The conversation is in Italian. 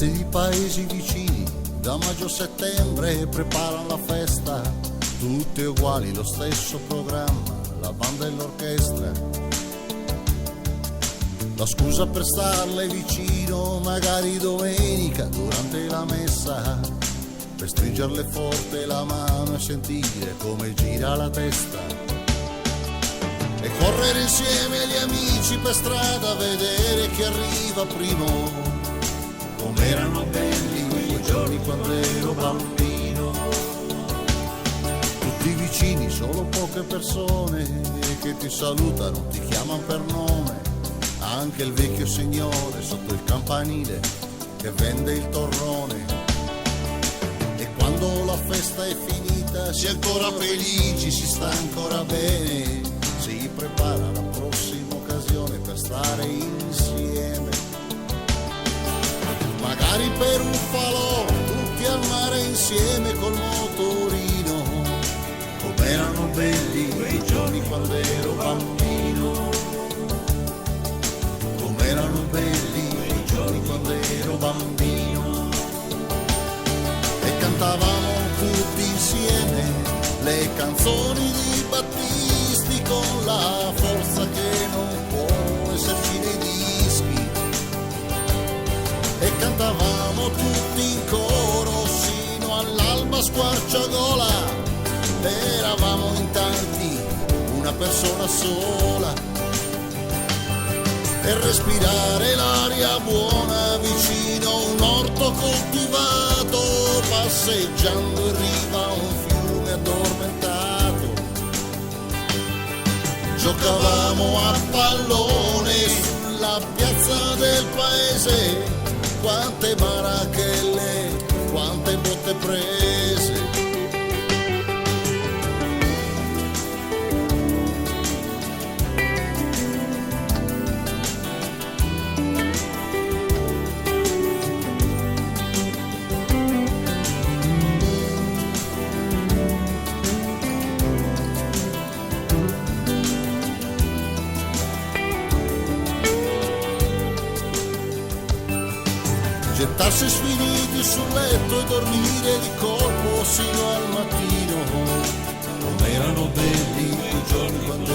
ragazzi di paesi vicini da maggio a settembre preparano la festa, tutte uguali, lo stesso programma, la banda e l'orchestra. La scusa per starle vicino, magari domenica durante la messa, per stringerle forte la mano e sentire come gira la testa. E correre insieme agli amici per strada a vedere chi arriva primo. Com'erano belli quei giorni quando ero bambino. Tutti vicini, solo poche persone che ti salutano, ti chiamano per nome. Anche il vecchio signore sotto il campanile che vende il torrone. E quando la festa è finita si è ancora felici, si sta ancora bene, si prepara la prossima occasione per stare insieme. Magari per un falò, tutti al mare insieme col motorino. Com'erano belli quei giorni quando ero bambino. Com'erano belli quei giorni quando ero bambino. E cantavamo tutti insieme le canzoni di Battisti con la forza che non può esserci nei dischi. E cantavamo tutti in coro sino all'alba squarciagola. Eravamo in tanti, una persona sola. E respirare l'aria buona vicino a un orto coltivato, passeggiando in riva a un fiume addormentato. Giocavamo a pallone sulla piazza del paese, quante marachelle, quante botte prese. Gettarsi sfiniti sul letto e dormire di colpo sino al mattino. Com'erano belli quei giorni quando